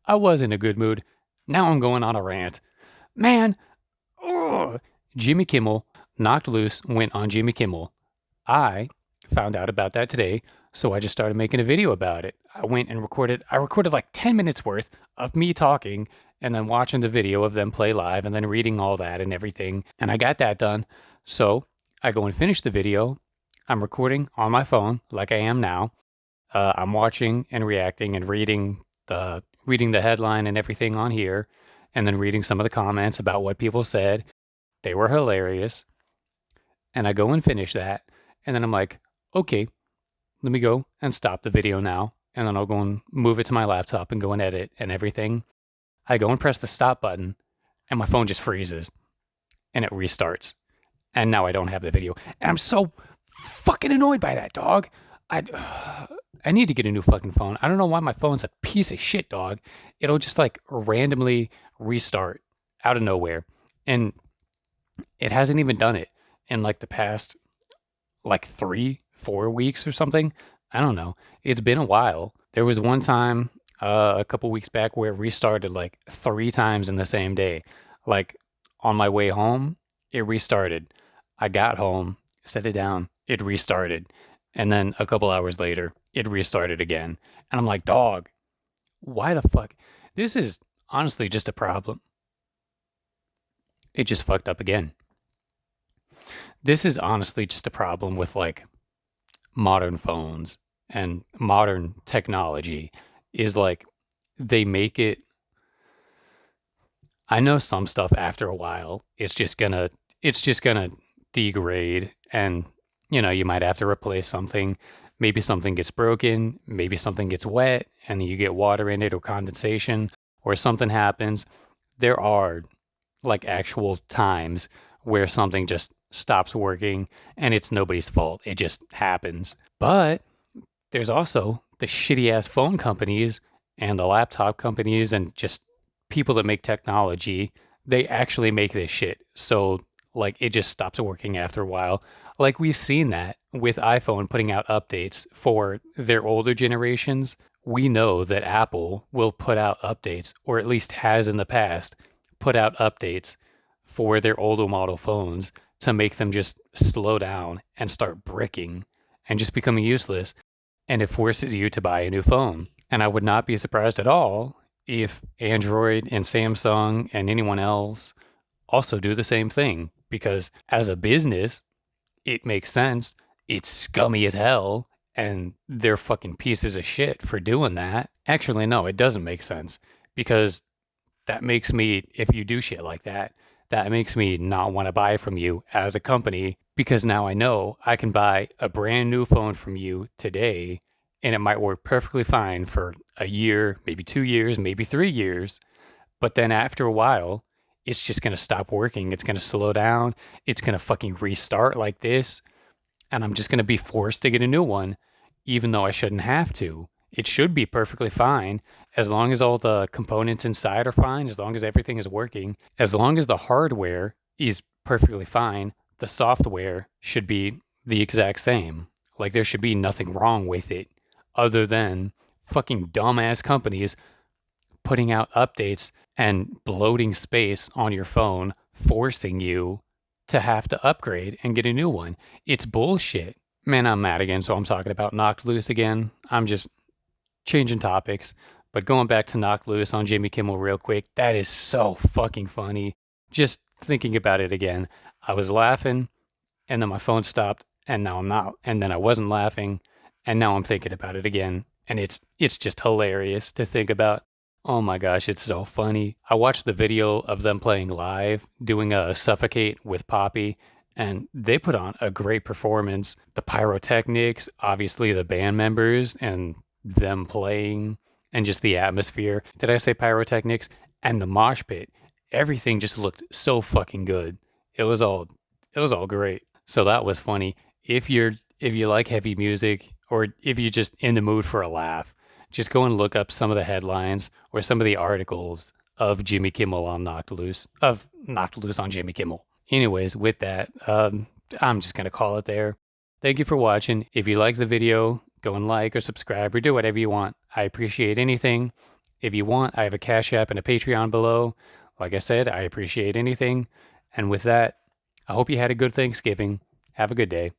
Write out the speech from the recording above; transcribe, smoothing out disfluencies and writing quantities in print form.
I was in a good mood. Now I'm going on a rant. Man, ugh. Jimmy Kimmel knocked loose went on Jimmy Kimmel. I found out about that today, so I just started making a video about it. I recorded like 10 minutes worth of me talking and then watching the video of them play live and then reading all that and everything. And I got that done. So I go and finish the video. I'm recording on my phone like I am now. I'm watching and reacting and reading the headline and everything on here, and then reading some of the comments about what people said. They were hilarious. And I go and finish that, and then I'm like, okay, let me go and stop the video now, and then I'll go and move it to my laptop and go and edit and everything. I go and press the stop button, and my phone just freezes, and it restarts. And now I don't have the video. And I'm so fucking annoyed by that, dog. I I need to get a new fucking phone. I don't know why my phone's a piece of shit, dog. It'll just like randomly restart out of nowhere. And it hasn't even done it in like the past like 3, 4 weeks or something. I don't know. It's been a while. There was one time a couple weeks back where it restarted like 3 times in the same day. Like on my way home, it restarted. I got home, set it down, it restarted. And then a couple hours later, it restarted again. And I'm like, dog, why the fuck? This is honestly just a problem. It just fucked up again. This is honestly just a problem with like modern phones and modern technology is like they make it. I know some stuff after a while it's just gonna degrade, and you might have to replace something. Maybe something gets broken, maybe something gets wet and you get water in it or condensation or something happens. There are like actual times where something just stops working and it's nobody's fault. It just happens. But there's also the shitty ass phone companies and the laptop companies and just people that make technology. They actually make this shit. So like it just stops working after a while. Like we've seen that with iPhone putting out updates for their older generations. We know that Apple will put out updates, or at least has in the past, put out updates for their older model phones to make them just slow down and start bricking and just becoming useless. And it forces you to buy a new phone. And I would not be surprised at all if Android and Samsung and anyone else also do the same thing. Because as a business, it makes sense. It's scummy as hell, and they're fucking pieces of shit for doing that. Actually, no, it doesn't make sense because that makes me, if you do shit like that, that makes me not want to buy from you as a company because now I know I can buy a brand new phone from you today and it might work perfectly fine for a year, maybe 2 years, maybe 3 years. But then after a while, it's just going to stop working. It's going to slow down. It's going to fucking restart like this. And I'm just going to be forced to get a new one, even though I shouldn't have to. It should be perfectly fine as long as all the components inside are fine, as long as everything is working, as long as the hardware is perfectly fine, the software should be the exact same. Like there should be nothing wrong with it other than fucking dumbass companies putting out updates and bloating space on your phone, forcing you to have to upgrade and get a new one. It's bullshit. Man, I'm mad again, so I'm talking about Knocked Loose again. I'm just changing topics, but going back to Knocked Loose on Jimmy Kimmel real quick, that is so fucking funny. Just thinking about it again. I was laughing, and then my phone stopped, and now I'm not. And then I wasn't laughing, and now I'm thinking about it again. And it's just hilarious to think about. Oh my gosh, it's so funny. I watched the video of them playing live, doing a Suffocate with Poppy, and they put on a great performance. The pyrotechnics, obviously the band members, and them playing, and just the atmosphere. Did I say pyrotechnics? And the mosh pit. Everything just looked so fucking good. It was all great. So that was funny. If you like heavy music or if you're just in the mood for a laugh, just go and look up some of the headlines or some of the articles of Jimmy Kimmel on Knocked Loose on Jimmy Kimmel. Anyways, with that, I'm just gonna call it there. Thank you for watching. If you like the video, go and like or subscribe or do whatever you want. I appreciate anything. If you want, I have a Cash App and a Patreon below. Like I said, I appreciate anything. And with that, I hope you had a good Thanksgiving. Have a good day.